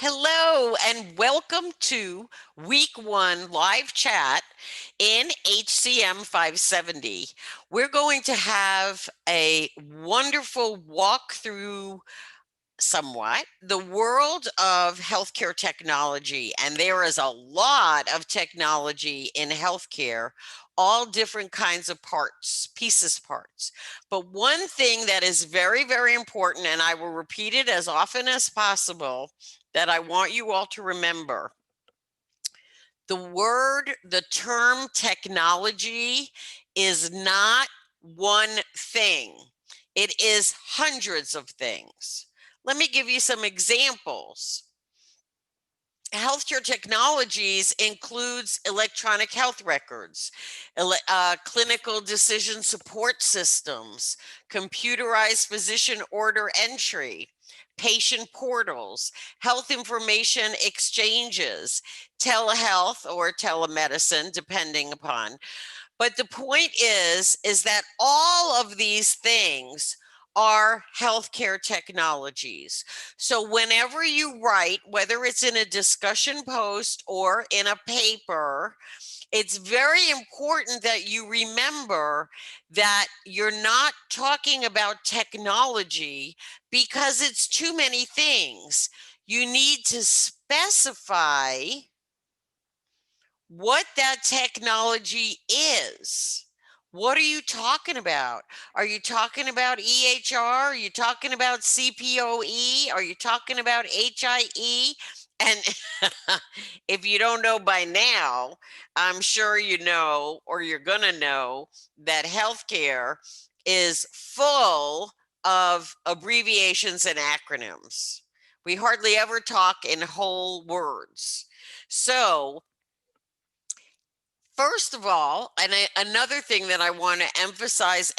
Hello and welcome to week 1 live chat in HCM570. We're going to have a wonderful walk through somewhat the world of healthcare technology, and there is a lot of technology in healthcare, all different kinds of parts. But one thing that is very, very important, and I will repeat it as often as possible, that I want you all to remember: the term technology is not one thing. It is hundreds of things. Let me give you some examples. Healthcare technologies includes electronic health records, clinical decision support systems, computerized physician order entry, patient portals, health information exchanges, telehealth or telemedicine, depending upon. But the point is that all of these things are healthcare technologies. So whenever you write, whether it's in a discussion post or in a paper, it's very important that you remember that you're not talking about technology because it's too many things. You need to specify what that technology is. What are you talking about? Are you talking about EHR? Are you talking about CPOE? Are you talking about HIE? And if you don't know by now, I'm sure you know, or you're going to know, that healthcare is full of abbreviations and acronyms. We hardly ever talk in whole words. So, first of all, and another thing that I want to emphasize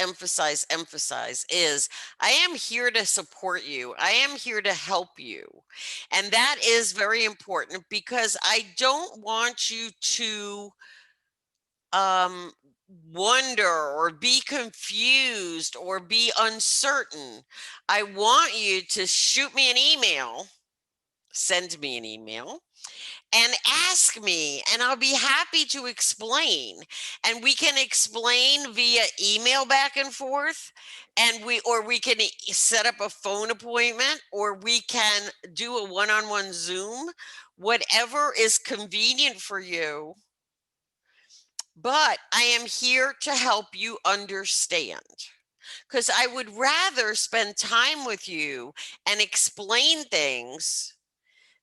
is I am here to support you. I am here to help you. And that is very important because I don't want you to wonder or be confused or be uncertain. I want you to shoot me an email, send me an email, and ask me, and I'll be happy to explain. And we can explain via email back and forth, and we can set up a phone appointment, or we can do a one-on-one Zoom, whatever is convenient for you. But I am here to help you understand, because I would rather spend time with you and explain things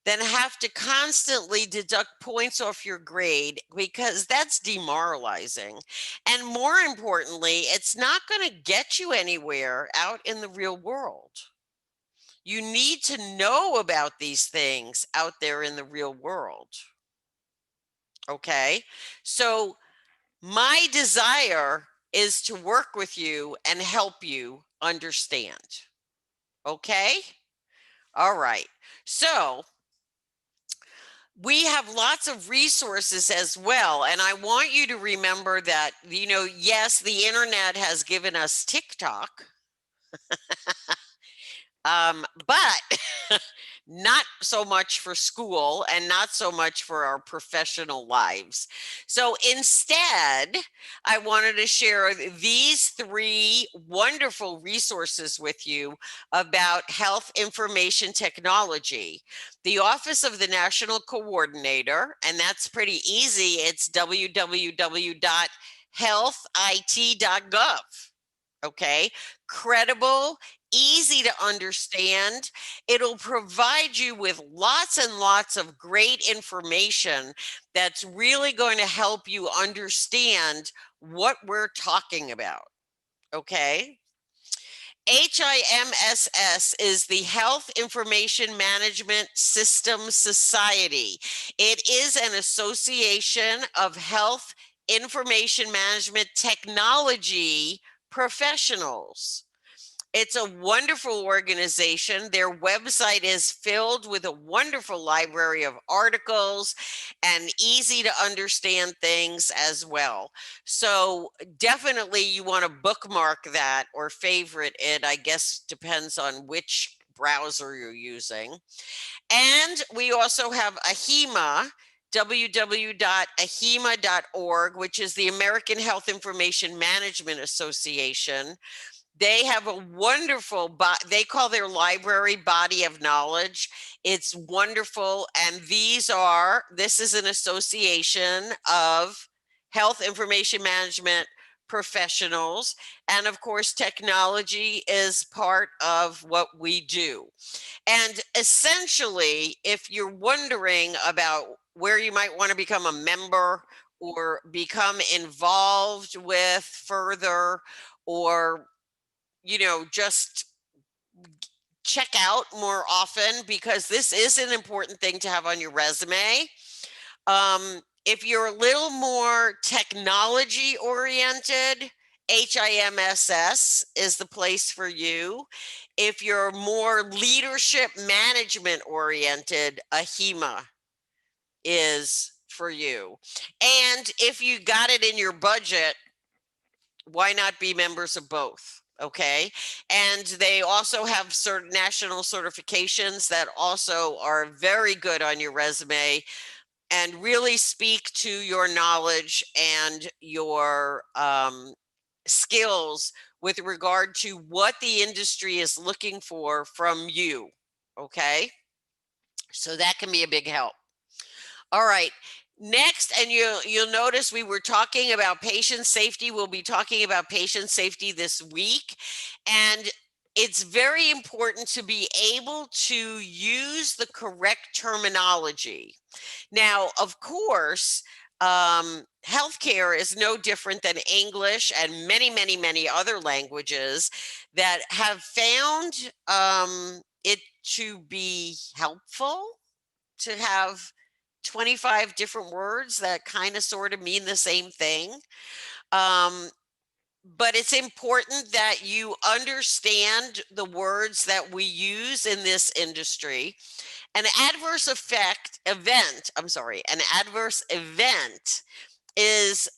than have to constantly deduct points off your grade, because that's demoralizing. And more importantly, it's not going to get you anywhere out in the real world. You need to know about these things out there in the real world. Okay? So my desire is to work with you and help you understand. Okay? All right. So we have lots of resources as well. And I want you to remember that, yes, the internet has given us TikTok, but not so much for school and not so much for our professional lives. So instead, I wanted to share these 3 wonderful resources with you about health information technology. The Office of the National Coordinator, and that's pretty easy. It's www.healthit.gov. Okay, credible, easy to understand. It'll provide you with lots and lots of great information that's really going to help you understand what we're talking about. Okay. HIMSS is the Health Information Management System Society. It is an association of health information management technology professionals. It's a wonderful organization. Their website is filled with a wonderful library of articles and easy to understand things as well. So definitely you want to bookmark that or favorite it. I guess depends on which browser you're using. And we also have AHIMA, www.ahima.org, which is the American Health Information Management Association. They have a wonderful, they call their library body of knowledge. It's wonderful. And this is an association of health information management professionals. And of course, technology is part of what we do. And essentially, if you're wondering about where you might want to become a member or become involved with further, or just check out more often, because this is an important thing to have on your resume. If you're a little more technology oriented, HIMSS is the place for you. If you're more leadership management oriented, AHIMA is for you. And if you got it in your budget, why not be members of both? Okay. And they also have certain national certifications that also are very good on your resume and really speak to your knowledge and your skills with regard to what the industry is looking for from you. Okay. So that can be a big help. All right. Next, and you'll notice we were talking about patient safety. We'll be talking about patient safety this week. And it's very important to be able to use the correct terminology. Now, of course, healthcare is no different than English and many, many, many other languages that have found it to be helpful to have 25 different words that kind of sort of mean the same thing. But it's important that you understand the words that we use in this industry. An adverse event is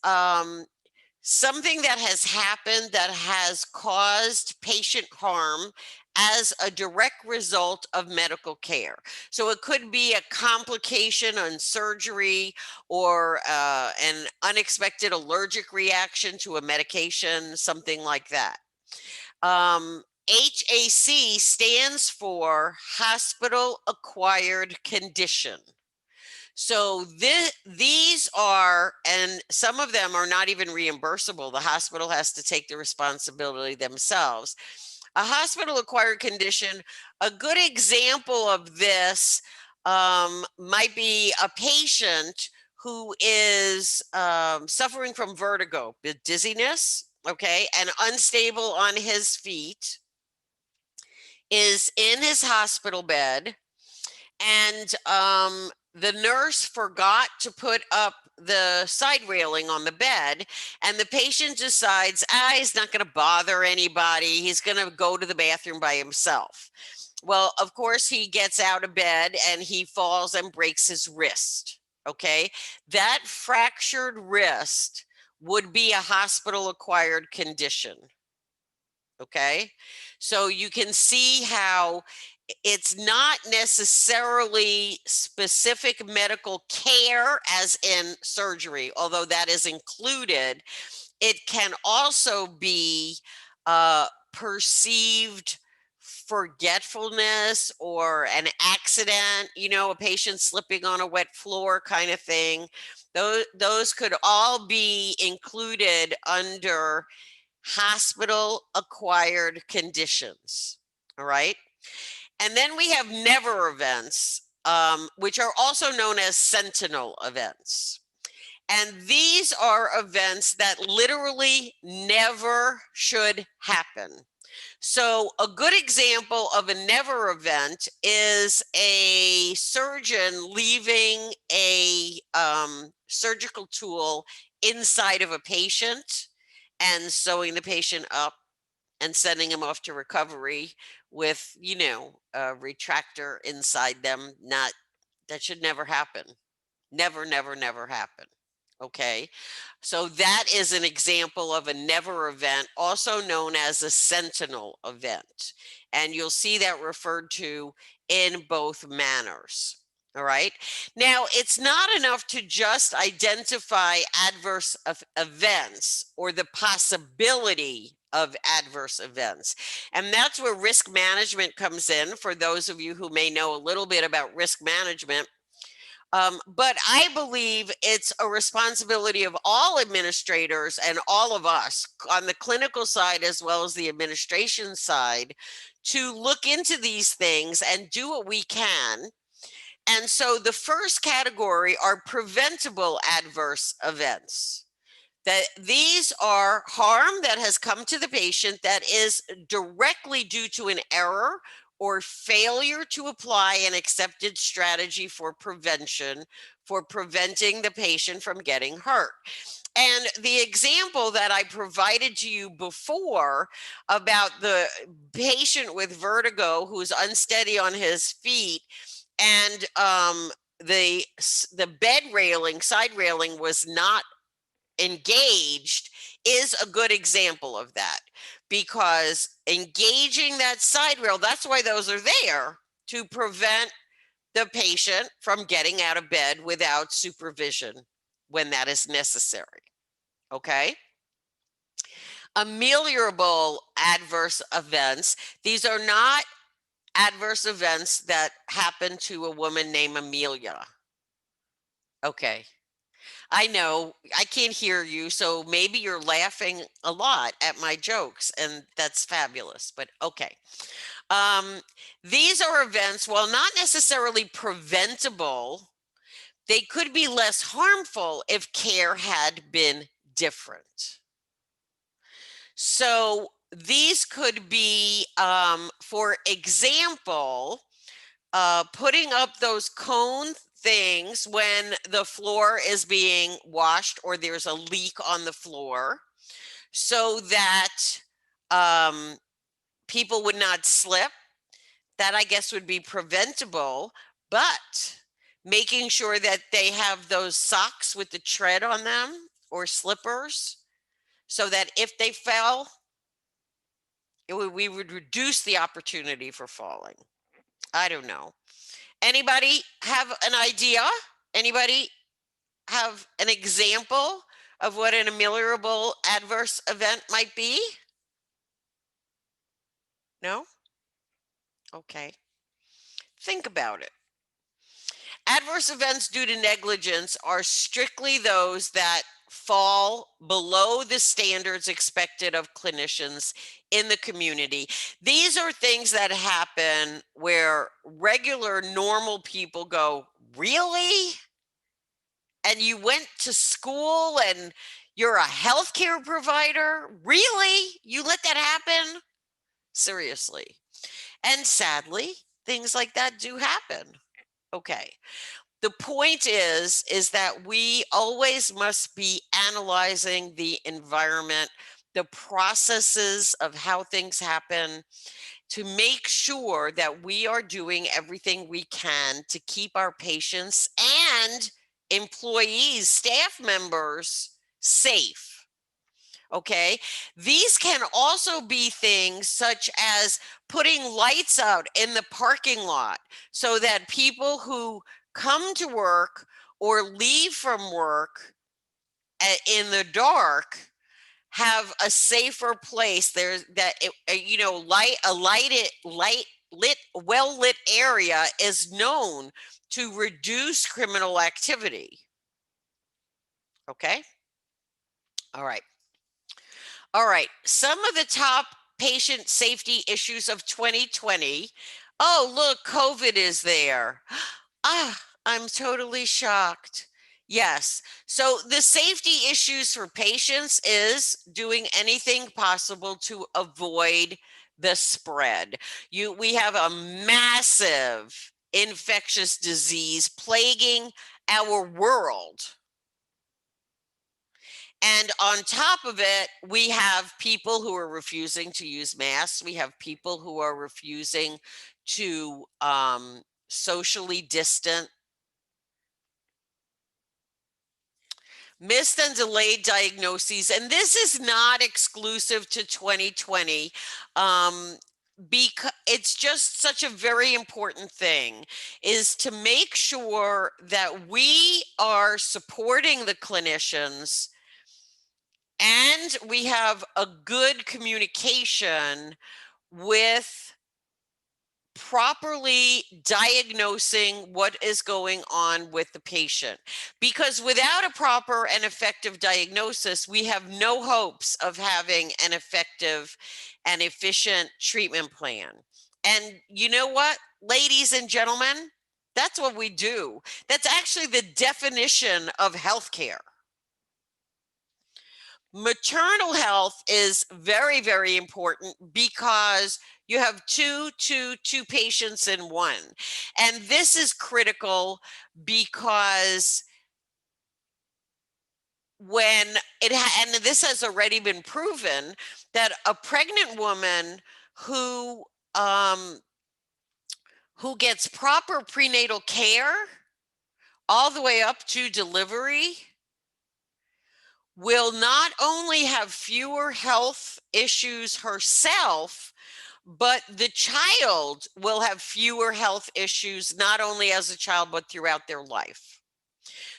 something that has happened that has caused patient harm as a direct result of medical care. So it could be a complication on surgery, or an unexpected allergic reaction to a medication, something like that. HAC stands for hospital acquired condition. So these are, and some of them are not even reimbursable. The hospital has to take the responsibility themselves. A hospital acquired condition, a good example of this might be a patient who is suffering from vertigo, dizziness, okay, and unstable on his feet, is in his hospital bed, and the nurse forgot to put up the side railing on the bed, and the patient decides, he's not going to bother anybody. He's going to go to the bathroom by himself. Well, of course, he gets out of bed and he falls and breaks his wrist. Okay. That fractured wrist would be a hospital acquired condition. Okay. So you can see how it's not necessarily specific medical care as in surgery, although that is included. It can also be perceived forgetfulness or an accident, a patient slipping on a wet floor kind of thing. Those could all be included under hospital acquired conditions. All right. And then we have never events, which are also known as sentinel events. And these are events that literally never should happen. So a good example of a never event is a surgeon leaving a surgical tool inside of a patient and sewing the patient up and sending them off to recovery with, a retractor inside them. That should never happen. Never, never, never happen. Okay, so that is an example of a never event, also known as a sentinel event. And you'll see that referred to in both manners. All right. Now, it's not enough to just identify adverse events or the possibility of adverse events. And that's where risk management comes in. For those of you who may know a little bit about risk management, but I believe it's a responsibility of all administrators and all of us on the clinical side as well as the administration side to look into these things and do what we can. And so the first category are preventable adverse events. That these are harm that has come to the patient that is directly due to an error or failure to apply an accepted strategy for prevention, for preventing the patient from getting hurt. And the example that I provided to you before about the patient with vertigo who's unsteady on his feet, and the bed railing, side railing, was not engaged, is a good example of that, because engaging that side rail, that's why those are there, to prevent the patient from getting out of bed without supervision when that is necessary. Okay. Ameliorable adverse events. These are not adverse events that happen to a woman named Amelia. Okay. I know I can't hear you, so maybe you're laughing a lot at my jokes, and that's fabulous, but okay. Um, these are events, while not necessarily preventable, they could be less harmful if care had been different. So these could be, for example, putting up those cone things when the floor is being washed or there's a leak on the floor, so that people would not slip. That, I guess, would be preventable, but making sure that they have those socks with the tread on them or slippers, so that if they fell, we would reduce the opportunity for falling. I don't know. Anybody have an idea? Anybody have an example of what an ameliorable adverse event might be? No? Okay. Think about it. Adverse events due to negligence are strictly those that fall below the standards expected of clinicians in the community. These are things that happen where regular, normal people go, really? And you went to school and you're a healthcare provider? Really? You let that happen? Seriously. And sadly, things like that do happen. Okay. The point is that we always must be analyzing the environment, the processes of how things happen, to make sure that we are doing everything we can to keep our patients and employees, staff members, safe. Okay. These can also be things such as putting lights out in the parking lot so that people who come to work or leave from work in the dark have a safer place. There's that, well lit area is known to reduce criminal activity. Okay. All right. All right. Some of the top patient safety issues of 2020. Oh, look, COVID is there. Ah, I'm totally shocked. Yes. So the safety issues for patients is doing anything possible to avoid the spread. We have a massive infectious disease plaguing our world. And on top of it, we have people who are refusing to use masks. We have people who are refusing to socially distant. Missed and delayed diagnoses, and this is not exclusive to 2020, because it's just such a very important thing, is to make sure that we are supporting the clinicians and we have a good communication with properly diagnosing what is going on with the patient. Because without a proper and effective diagnosis, we have no hopes of having an effective and efficient treatment plan. And you know what, ladies and gentlemen, that's what we do. That's actually the definition of healthcare. Maternal health is very, very important because you have two patients in one. And this is critical because when and this has already been proven that a pregnant woman who um, who gets proper prenatal care all the way up to delivery will not only have fewer health issues herself, but the child will have fewer health issues, not only as a child, but throughout their life.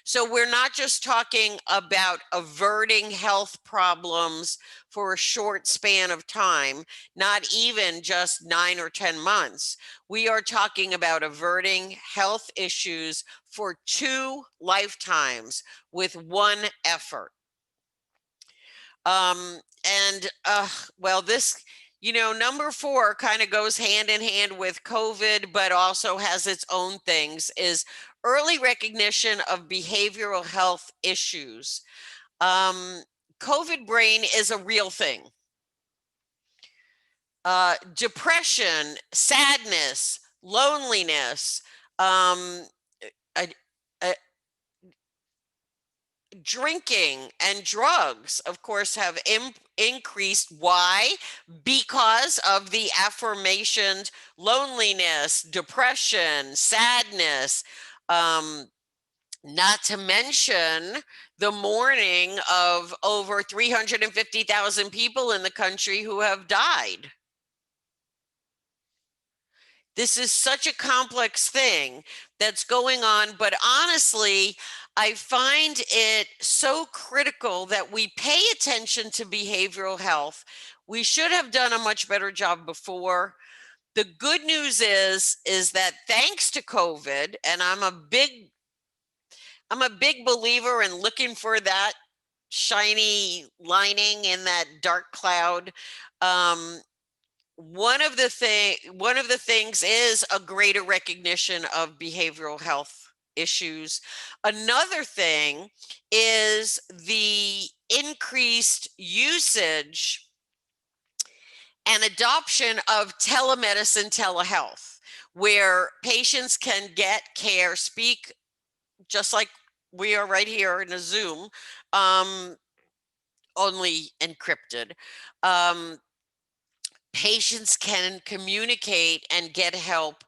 So we're not just talking about averting health problems for a short span of time, not even just 9 or 10 months. We are talking about averting health issues for 2 lifetimes with one effort. And well, this, number 4 kind of goes hand in hand with COVID, but also has its own things, is early recognition of behavioral health issues. COVID brain is a real thing. Depression, sadness, loneliness, um, a, drinking and drugs, of course, have increased. Why? Because of the aforementioned loneliness, depression, sadness, not to mention the mourning of over 350,000 people in the country who have died. This is such a complex thing that's going on, but honestly, I find it so critical that we pay attention to behavioral health. We should have done a much better job before. The good news is that thanks to COVID, and I'm a big believer in looking for that shiny lining in that dark cloud. One of the things is a greater recognition of behavioral health issues. Another thing is the increased usage and adoption of telemedicine, telehealth, where patients can get care, speak just like we are right here in a Zoom, only encrypted. Patients can communicate and get help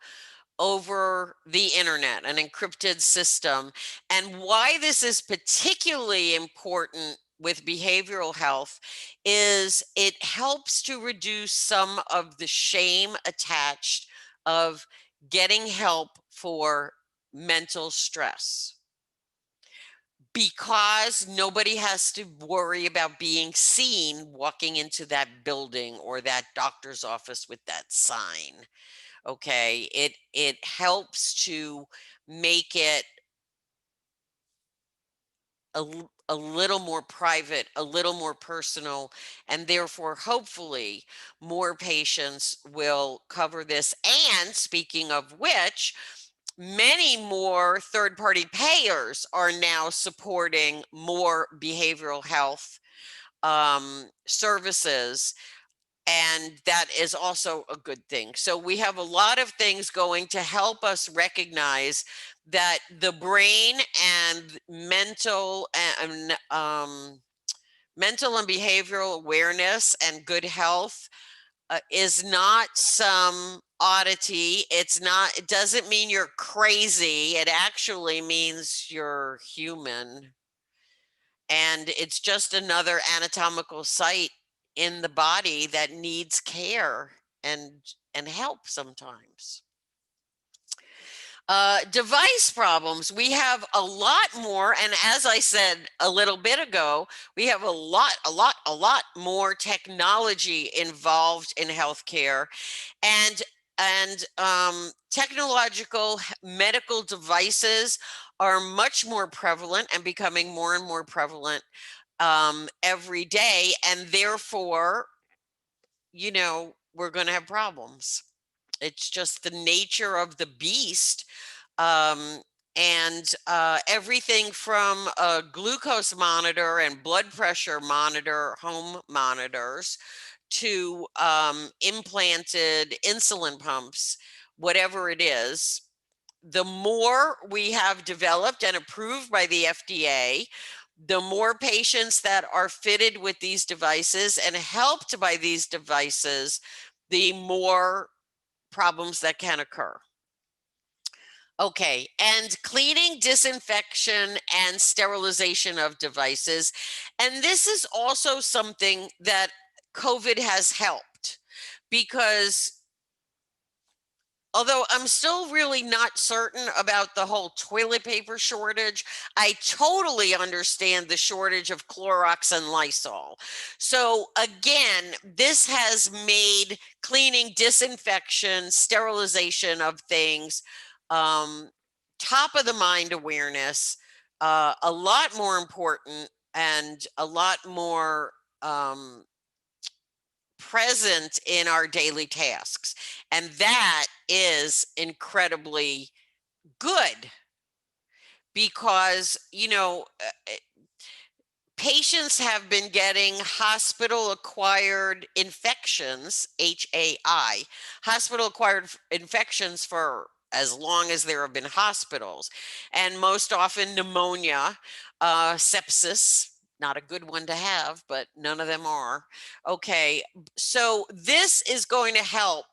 over the internet, an encrypted system. And why this is particularly important with behavioral health is it helps to reduce some of the shame attached of getting help for mental stress, because nobody has to worry about being seen walking into that building or that doctor's office with that sign. Okay, it helps to make it a little more private, a little more personal, and therefore hopefully more patients will cover this. And speaking of which, many more third-party payers are now supporting more behavioral health services, and that is also a good thing. So we have a lot of things going to help us recognize that the brain and mental and behavioral awareness and good health is not some oddity. It doesn't mean you're crazy. It actually means you're human. And it's just another anatomical site in the body that needs care and help sometimes. Device problems, we have a lot more, and as I said a little bit ago, we have a lot more technology involved in healthcare, and technological medical devices are much more prevalent and becoming more and more prevalent every day, and therefore, you know, we're going to have problems. It's just the nature of the beast. Um, Everything from a glucose monitor and blood pressure monitor, home monitors, to implanted insulin pumps, whatever it is, the more we have developed and approved by the FDA, the more patients that are fitted with these devices and helped by these devices, the more problems that can occur. Okay, and cleaning, disinfection, and sterilization of devices. And this is also something that COVID has helped, because although I'm still really not certain about the whole toilet paper shortage, I totally understand the shortage of Clorox and Lysol. So again, this has made cleaning, disinfection, sterilization of things, top of the mind awareness, a lot more important and a lot more present in our daily tasks. And that is incredibly good because, you know, patients have been getting hospital acquired infections, HAI, hospital acquired infections for as long as there have been hospitals, and most often pneumonia, sepsis, not a good one to have, but none of them are. Okay, so this is going to help.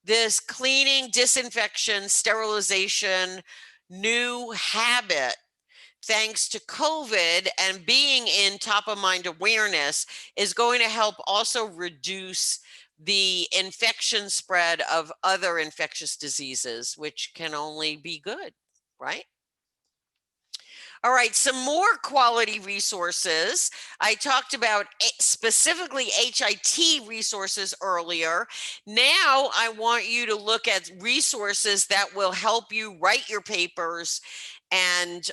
This cleaning, disinfection, sterilization, new habit, thanks to COVID and being in top of mind awareness, is going to help also reduce the infection spread of other infectious diseases, which can only be good, right? All right, some more quality resources. I talked about specifically HIT resources earlier. Now I want you to look at resources that will help you write your papers and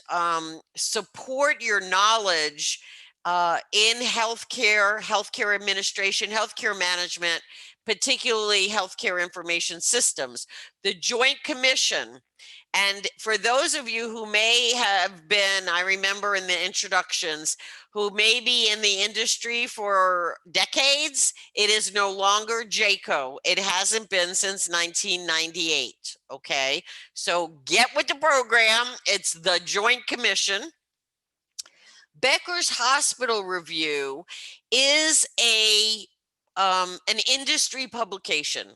support your knowledge in healthcare, healthcare administration, healthcare management, particularly healthcare information systems. The Joint Commission. And for those of you who may have been, I remember in the introductions, who may be in the industry for decades, it is no longer JCO. It hasn't been since 1998, okay? So get with the program. It's the Joint Commission. Becker's Hospital Review is an industry publication.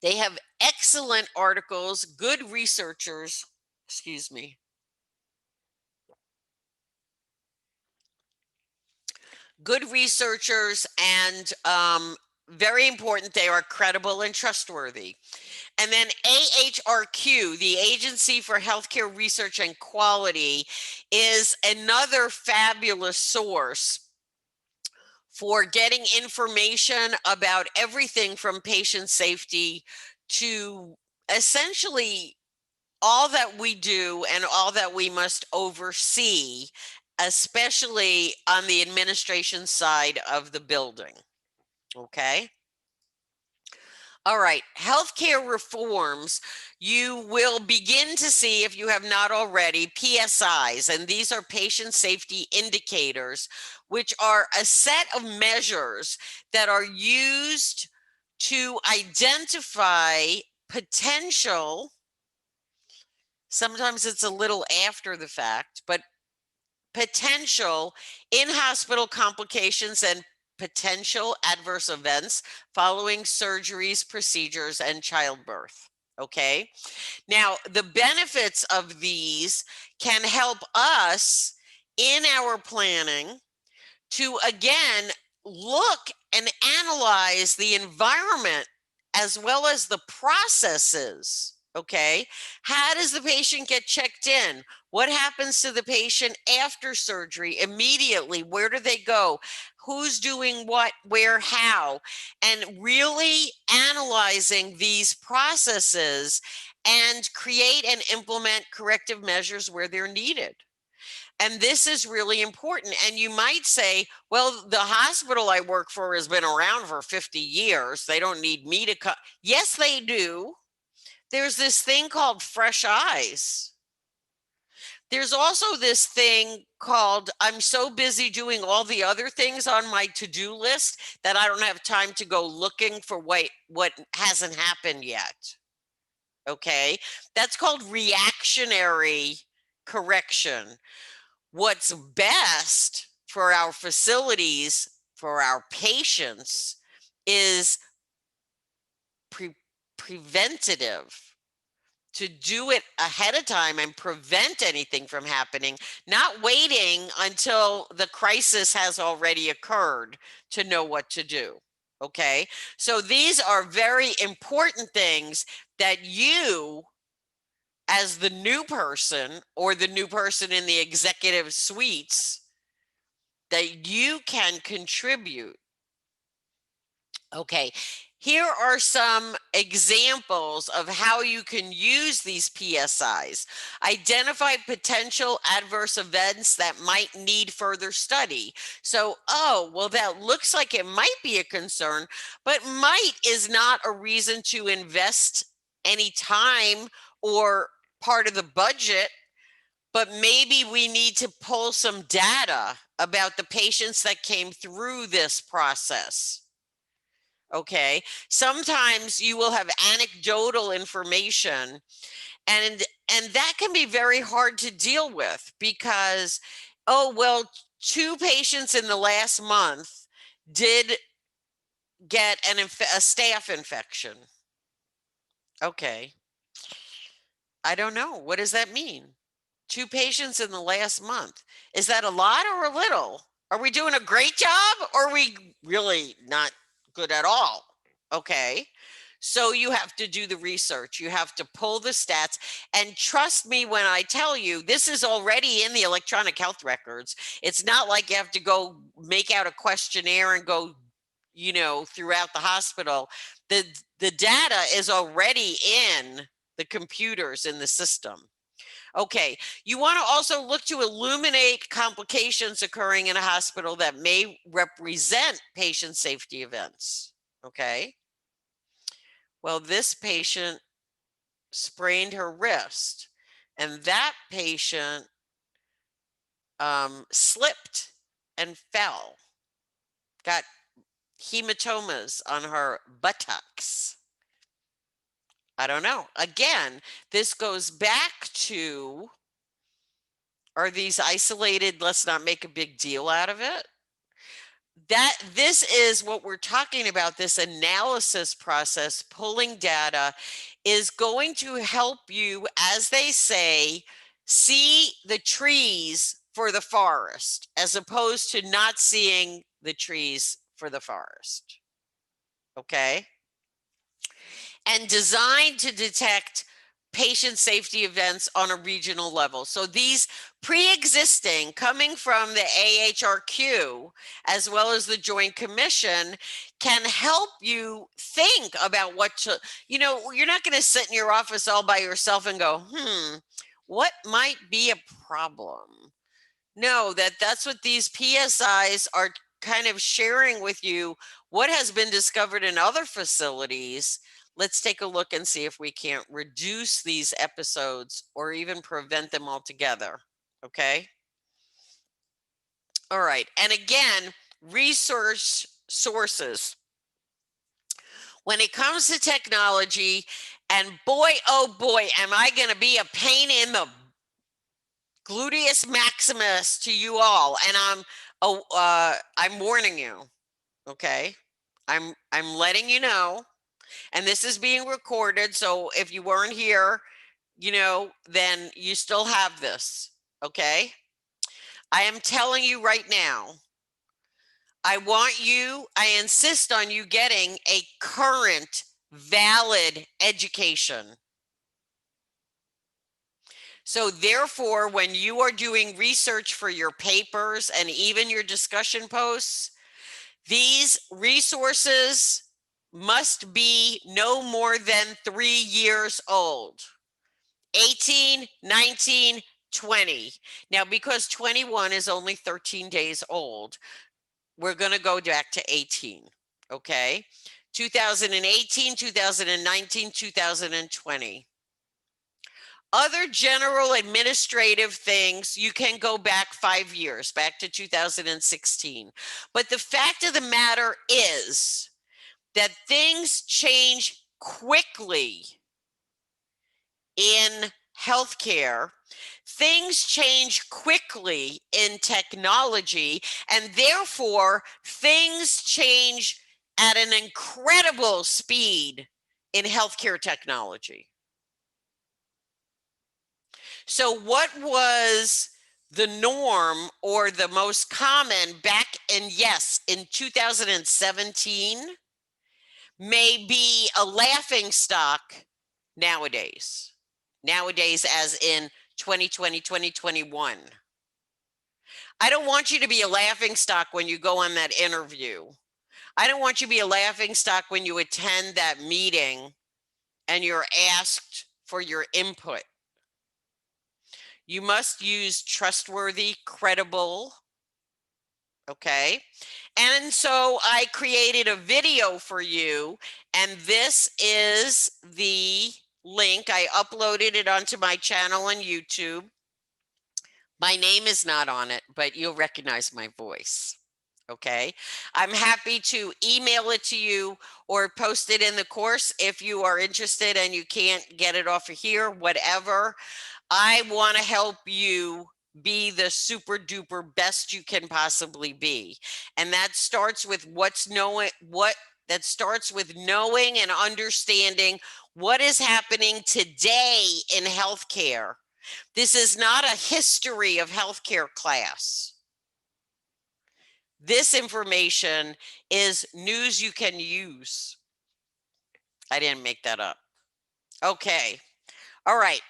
They have excellent articles, good researchers, excuse me. Good researchers, and very important, they are credible and trustworthy. And then AHRQ, the Agency for Healthcare Research and Quality, is another fabulous source for getting information about everything from patient safety to essentially all that we do and all that we must oversee, especially on the administration side of the building. Okay. All right, healthcare reforms. You will begin to see, if you have not already, PSIs, and these are patient safety indicators, which are a set of measures that are used to identify potential, sometimes it's a little after the fact, but potential in-hospital complications and potential adverse events following surgeries, procedures, and childbirth. Okay. Now, the benefits of these can help us in our planning to, again, look and analyze the environment as well as the processes. Okay, how does the patient get checked in? What happens to the patient after surgery immediately? Where do they go? Who's doing what, where, how? And really analyzing these processes and create and implement corrective measures where they're needed. And this is really important. And you might say, well, the hospital I work for has been around for 50 years. They don't need me to come. Yes, they do. There's this thing called fresh eyes. There's also this thing called, I'm so busy doing all the other things on my to-do list that I don't have time to go looking for what hasn't happened yet. Okay, that's called reactionary correction. What's best for our facilities, for our patients, is preventative, to do it ahead of time and prevent anything from happening, not waiting until the crisis has already occurred to know what to do. Okay, so these are very important things that you, as the new person or the new person in the executive suites, that you can contribute. Okay, here are some examples of how you can use these PSIs. Identify potential adverse events that might need further study. So, oh, well, that looks like it might be a concern, but might is not a reason to invest any time or part of the budget. But maybe we need to pull some data about the patients that came through this process. Okay, sometimes you will have anecdotal information, and that can be very hard to deal with because, oh, well, 2 patients in the last month did get a staph infection. Okay, I don't know. What does that mean? 2 patients in the last month. Is that a lot or a little? Are we doing a great job or are we really not good at all? Okay. So you have to do the research. You have to pull the stats. And trust me when I tell you, this is already in the electronic health records. It's not like you have to go make out a questionnaire and go, throughout the hospital. The data is already in the computers in the system. Okay, you want to also look to illuminate complications occurring in a hospital that may represent patient safety events. Okay, well, this patient sprained her wrist, and that patient slipped and fell, got hematomas on her buttocks. I don't know. Again, this goes back to, are these isolated? Let's not make a big deal out of it. This is what we're talking about. This analysis process, pulling data, is going to help you, as they say, see the trees for the forest, as opposed to not seeing the trees for the forest. Okay? And designed to detect patient safety events on a regional level. So these pre-existing, coming from the AHRQ as well as the Joint Commission, can help you think about what to, you're not going to sit in your office all by yourself and go, what might be a problem? No, that's what these PSIs are kind of sharing with you, what has been discovered in other facilities. Let's take a look and see if we can't reduce these episodes or even prevent them altogether. Okay. All right. And again, research sources. When it comes to technology, and boy, oh boy, am I going to be a pain in the gluteus maximus to you all. And I'm warning you. Okay. I'm letting you know. And this is being recorded. So if you weren't here, then you still have this. Okay. I am telling you right now, I insist on you getting a current, valid education. So therefore, when you are doing research for your papers and even your discussion posts, these resources must be no more than 3 years old. 18, 19, 20. Now, because 21 is only 13 days old, we're going to go back to 18, okay? 2018, 2019, 2020. Other general administrative things, you can go back 5 years, back to 2016. But the fact of the matter is that things change quickly in healthcare. Things change quickly in technology, and therefore things change at an incredible speed in healthcare technology. So what was the norm or the most common back in, yes, in 2017 may be a laughing stock nowadays. Nowadays, as in 2020, 2021. I don't want you to be a laughing stock when you go on that interview. I don't want you to be a laughing stock when you attend that meeting and you're asked for your input. You must use trustworthy, credible, okay? And so I created a video for you, and this is the link. I uploaded it onto my channel on YouTube. My name is not on it, but you'll recognize my voice. Okay. I'm happy to email it to you or post it in the course if you are interested and you can't get it off of here, whatever. I want to help you be the super duper best you can possibly be. And that starts with that starts with knowing and understanding what is happening today in healthcare. This is not a history of healthcare class. This information is news you can use. I didn't make that up. Okay. All right.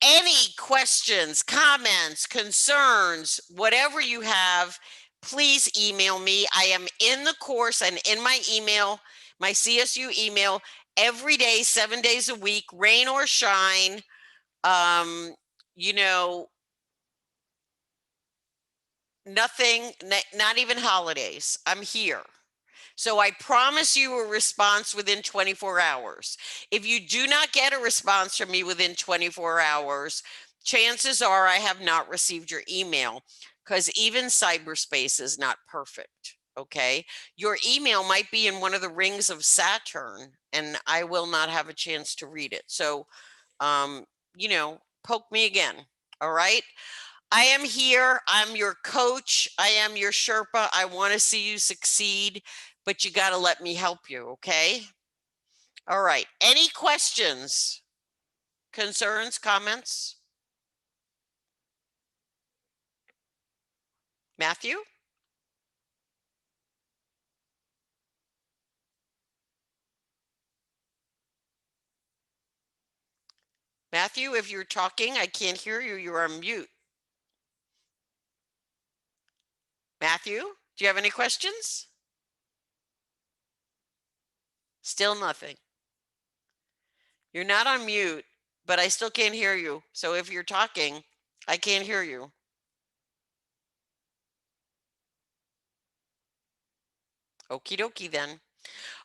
Any questions, comments, concerns, whatever you have, please email me. I am in the course and in my email, my CSU email, every day, 7 days a week, rain or shine. You know, nothing, not even holidays. I'm here. So I promise you a response within 24 hours. If you do not get a response from me within 24 hours, chances are I have not received your email, because even cyberspace is not perfect. Okay. Your email might be in one of the rings of Saturn and I will not have a chance to read it. So, you know, poke me again. All right. I am here. I'm your coach. I am your Sherpa. I want to see you succeed, but you got to let me help you, okay? All right. Any questions, concerns, comments? Matthew? Matthew, if you're talking, I can't hear you. You're on mute. Matthew, do you have any questions? Still nothing. You're not on mute, but I still can't hear you. So if you're talking, I can't hear you. Okie dokie then.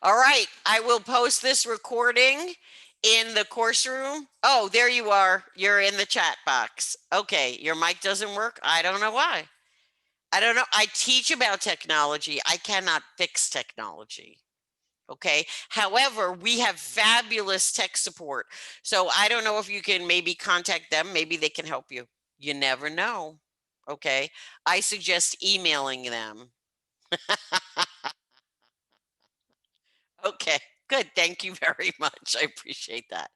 All right, I will post this recording in the course room. Oh, there you are. You're in the chat box. Okay, your mic doesn't work. I don't know why. I don't know. I teach about technology. I cannot fix technology. Okay. However, we have fabulous tech support. So I don't know if you can maybe contact them. Maybe they can help you. You never know. Okay. I suggest emailing them. Okay. Good. Thank you very much. I appreciate that.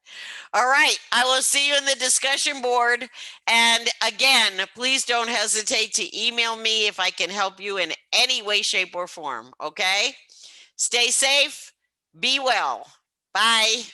All right. I will see you in the discussion board. And again, please don't hesitate to email me if I can help you in any way, shape, or form. Okay? Stay safe. Be well. Bye.